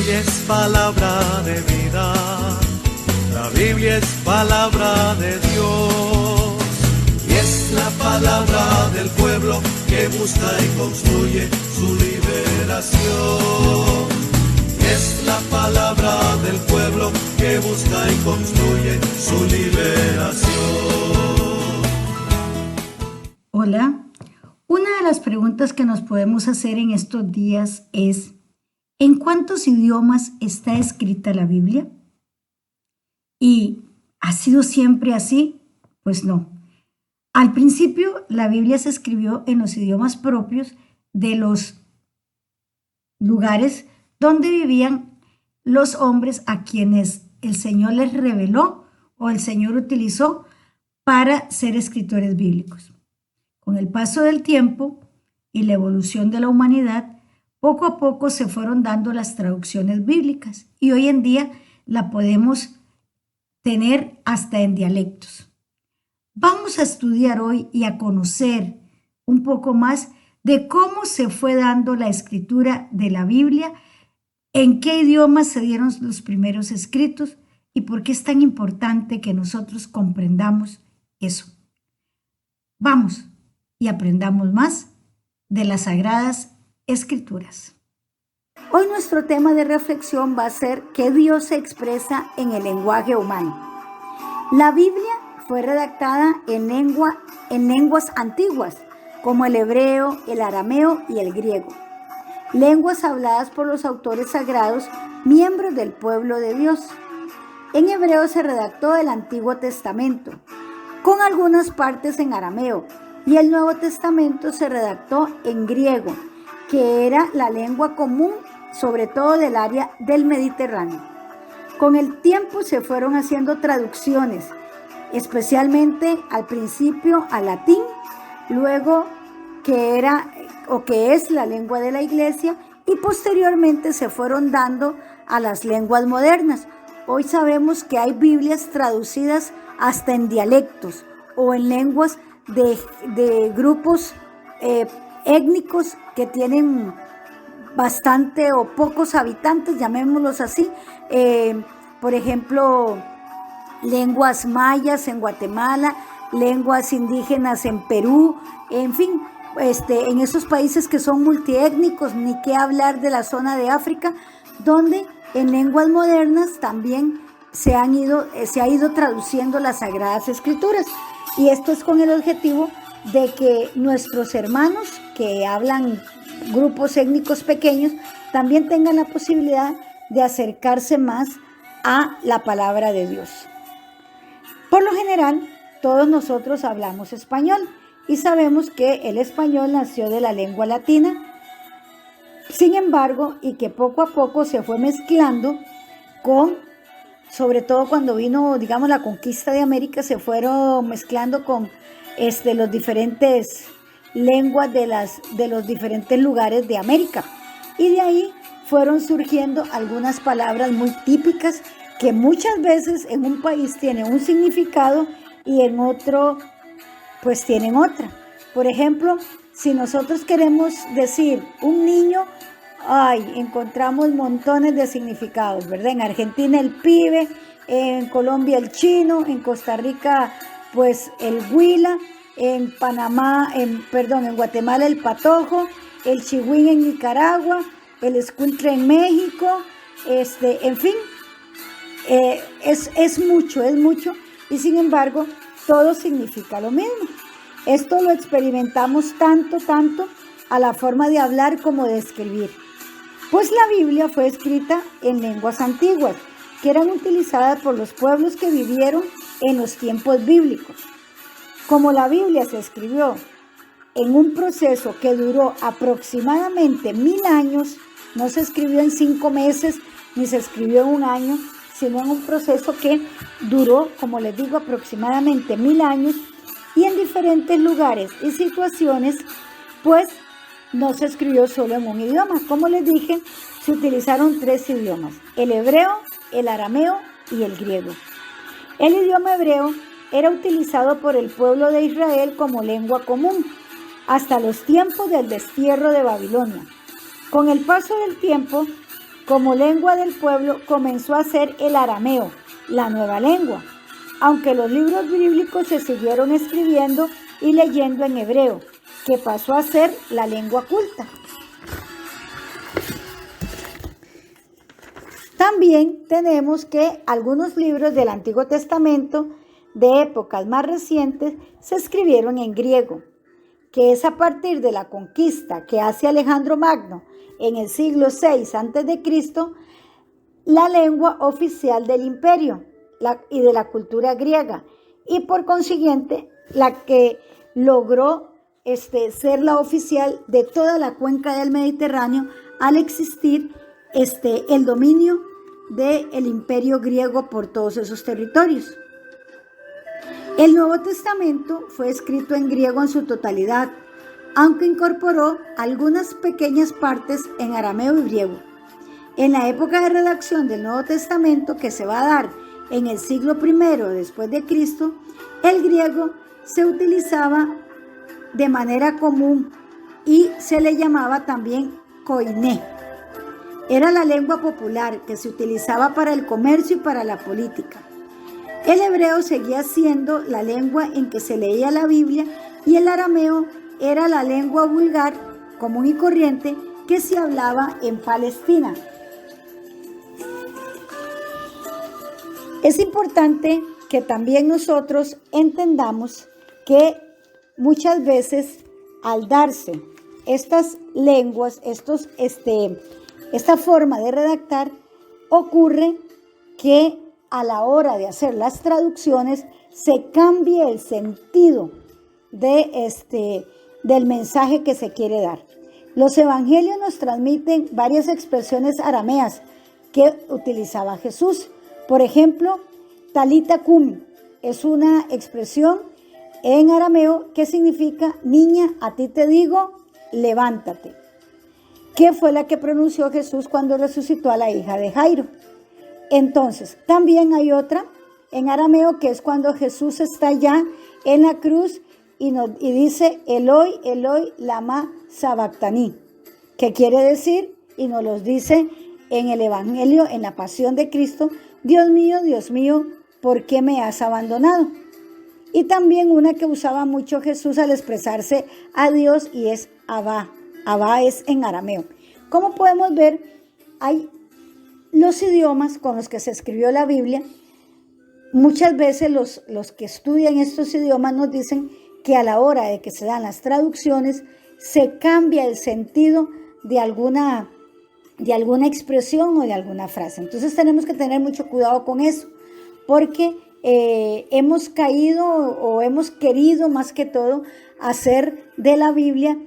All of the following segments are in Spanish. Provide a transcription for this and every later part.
Biblia es palabra de vida, la Biblia es palabra de Dios, y es la palabra del pueblo que busca y construye su liberación. Y es la palabra del pueblo que busca y construye su liberación. Hola, una de las preguntas que nos podemos hacer en estos días es: ¿en cuántos idiomas está escrita la Biblia? ¿Y ha sido siempre así? Pues no. Al principio, la Biblia se escribió en los idiomas propios de los lugares donde vivían los hombres a quienes el Señor les reveló o el Señor utilizó para ser escritores bíblicos. Con el paso del tiempo y la evolución de la humanidad, poco a poco se fueron dando las traducciones bíblicas y hoy en día la podemos tener hasta en dialectos. Vamos a estudiar hoy y a conocer un poco más de cómo se fue dando la escritura de la Biblia, en qué idiomas se dieron los primeros escritos y por qué es tan importante que nosotros comprendamos eso. Vamos y aprendamos más de las Sagradas Escrituras. Hoy nuestro tema de reflexión va a ser ¿qué Dios se expresa en el lenguaje humano? La Biblia fue redactada en lenguas antiguas, como el hebreo, el arameo y el griego. Lenguas habladas por los autores sagrados, miembros del pueblo de Dios. En hebreo se redactó el Antiguo Testamento, con algunas partes en arameo, y el Nuevo Testamento se redactó en griego, que era la lengua común, sobre todo del área del Mediterráneo. Con el tiempo se fueron haciendo traducciones, especialmente al principio al latín, luego que es la lengua de la iglesia, y posteriormente se fueron dando a las lenguas modernas. Hoy sabemos que hay Biblias traducidas hasta en dialectos o en lenguas de grupos étnicos que tienen bastante o pocos habitantes, llamémoslos así. Por ejemplo, lenguas mayas en Guatemala, lenguas indígenas en Perú, en fin, en esos países que son multiétnicos, ni qué hablar de la zona de África, donde en lenguas modernas también se ha ido traduciendo las Sagradas Escrituras. Y esto es con el objetivo de que nuestros hermanos que hablan grupos étnicos pequeños también tengan la posibilidad de acercarse más a la palabra de Dios. Por lo general, todos nosotros hablamos español y sabemos que el español nació de la lengua latina. Sin embargo, y que poco a poco se fue mezclando sobre todo cuando vino, digamos, la conquista de América, se fueron mezclando con los diferentes lenguas de los diferentes lugares de América. Y de ahí fueron surgiendo algunas palabras muy típicas que muchas veces en un país tienen un significado y en otro pues tienen otra. Por ejemplo, si nosotros queremos decir un niño, encontramos montones de significados, ¿verdad? En Argentina el pibe, en Colombia el chino, en Costa Rica pues el huila, en Guatemala el patojo, el chihuín en Nicaragua, el escuincle en México, en fin, es mucho, y sin embargo todo significa lo mismo. Esto lo experimentamos tanto a la forma de hablar como de escribir. Pues la Biblia fue escrita en lenguas antiguas, que eran utilizadas por los pueblos que vivieron en los tiempos bíblicos. Como la Biblia se escribió en un proceso que duró aproximadamente 1000 años, no se escribió en 5 meses, ni se escribió en un año, sino en un proceso que duró, como les digo, aproximadamente 1000 años, y en diferentes lugares y situaciones, pues no se escribió solo en un idioma. Como les dije, se utilizaron 3 idiomas: el hebreo, el arameo y el griego. El idioma hebreo era utilizado por el pueblo de Israel como lengua común hasta los tiempos del destierro de Babilonia. Con el paso del tiempo, como lengua del pueblo comenzó a ser el arameo, la nueva lengua, aunque los libros bíblicos se siguieron escribiendo y leyendo en hebreo, que pasó a ser la lengua culta. También tenemos que algunos libros del Antiguo Testamento de épocas más recientes se escribieron en griego, que es a partir de la conquista que hace Alejandro Magno en el siglo VI a.C., la lengua oficial del imperio y de la cultura griega, y por consiguiente la que logró ser la oficial de toda la cuenca del Mediterráneo al existir el dominio del imperio griego por todos esos territorios. El Nuevo Testamento fue escrito en griego en su totalidad, aunque incorporó algunas pequeñas partes en arameo y griego. En la época de redacción del Nuevo Testamento, que se va a dar en el siglo I después de Cristo, el griego se utilizaba de manera común y se le llamaba también koiné. Era la lengua popular que se utilizaba para el comercio y para la política. El hebreo seguía siendo la lengua en que se leía la Biblia y el arameo era la lengua vulgar, común y corriente, que se hablaba en Palestina. Es importante que también nosotros entendamos que muchas veces al darse estas lenguas, esta forma de redactar, ocurre que a la hora de hacer las traducciones se cambie el sentido del mensaje que se quiere dar. Los evangelios nos transmiten varias expresiones arameas que utilizaba Jesús. Por ejemplo, Talita Kum es una expresión en arameo que significa: niña, a ti te digo, levántate, que fue la que pronunció Jesús cuando resucitó a la hija de Jairo. Entonces, también hay otra en arameo que es cuando Jesús está ya en la cruz y dice: Eloi, Eloi, lama sabactani, que quiere decir, y nos los dice en el Evangelio, en la Pasión de Cristo: Dios mío, ¿por qué me has abandonado? Y también una que usaba mucho Jesús al expresarse a Dios, y es Abba. Abba es en arameo. Como podemos ver, hay los idiomas con los que se escribió la Biblia. Muchas veces los que estudian estos idiomas nos dicen que a la hora de que se dan las traducciones se cambia el sentido de alguna expresión o de alguna frase. Entonces tenemos que tener mucho cuidado con eso, porque hemos caído o hemos querido más que todo hacer de la Biblia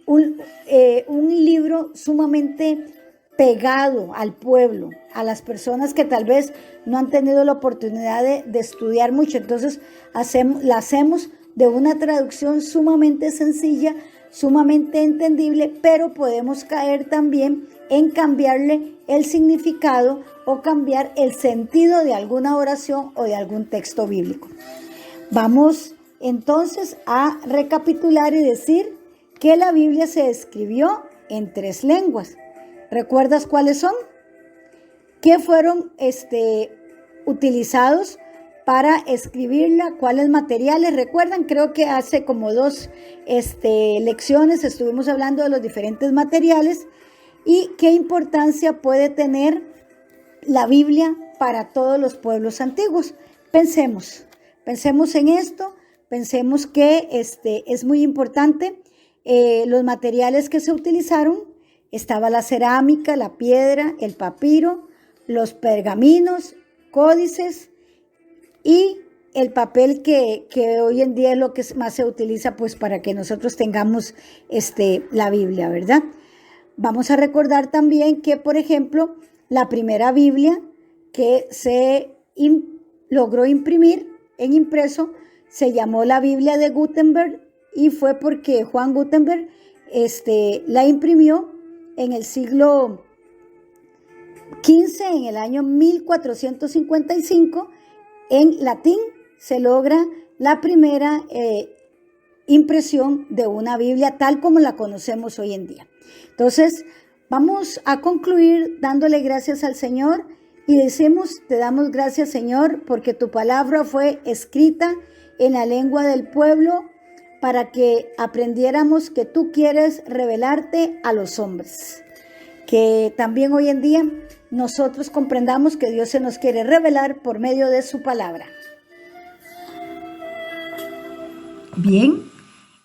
un libro sumamente pegado al pueblo, a las personas que tal vez no han tenido la oportunidad de estudiar mucho. Entonces la hacemos de una traducción sumamente sencilla, sumamente entendible, pero podemos caer también en cambiarle el significado o cambiar el sentido de alguna oración o de algún texto bíblico. Vamos entonces a recapitular y decir que la Biblia se escribió en 3 lenguas. ¿Recuerdas cuáles son? ¿Qué fueron utilizados para escribirla? ¿Cuáles materiales? ¿Recuerdan? Creo que hace como 2 lecciones estuvimos hablando de los diferentes materiales y qué importancia puede tener la Biblia para todos los pueblos antiguos. Pensemos en esto, pensemos que es muy importante. Los materiales que se utilizaron: estaba la cerámica, la piedra, el papiro, los pergaminos, códices y el papel que hoy en día es lo que más se utiliza pues para que nosotros tengamos la Biblia, ¿verdad? Vamos a recordar también que, por ejemplo, la primera Biblia que se logró imprimir en impreso se llamó la Biblia de Gutenberg, y fue porque Juan Gutenberg la imprimió en el siglo XV, en el año 1455, en latín se logra la primera impresión de una Biblia tal como la conocemos hoy en día. Entonces, Vamos a concluir dándole gracias al Señor y decimos, te damos gracias, Señor, porque tu palabra fue escrita en la lengua del pueblo para que aprendiéramos que tú quieres revelarte a los hombres. Que también hoy en día nosotros comprendamos que Dios se nos quiere revelar por medio de su palabra. Bien,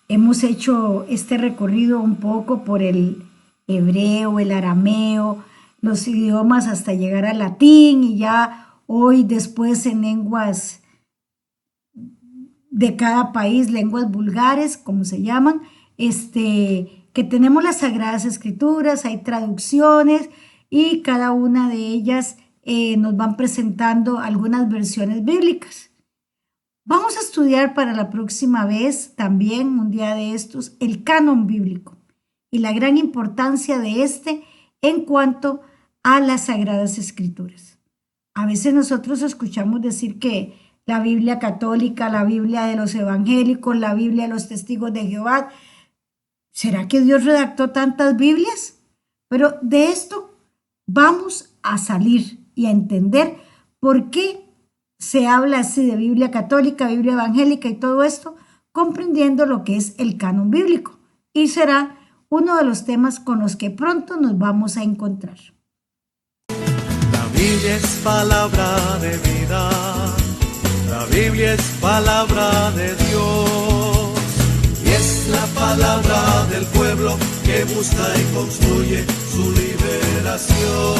hemos hecho este recorrido un poco por el hebreo, el arameo, los idiomas hasta llegar al latín y ya hoy después en lenguas de cada país, lenguas vulgares, como se llaman, que tenemos las Sagradas Escrituras, hay traducciones y cada una de ellas nos van presentando algunas versiones bíblicas. Vamos a estudiar para la próxima vez también, un día de estos, el canon bíblico y la gran importancia de en cuanto a las Sagradas Escrituras. A veces nosotros escuchamos decir que la Biblia católica, la Biblia de los evangélicos, la Biblia de los testigos de Jehová. ¿Será que Dios redactó tantas Biblias? Pero de esto vamos a salir y a entender por qué se habla así de Biblia católica, Biblia evangélica y todo esto, comprendiendo lo que es el canon bíblico. Y será uno de los temas con los que pronto nos vamos a encontrar. La Biblia es palabra de vida. La Biblia es palabra de Dios y es la palabra del pueblo que busca y construye su liberación.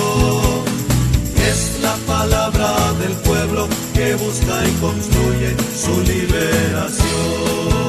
Es la palabra del pueblo que busca y construye su liberación.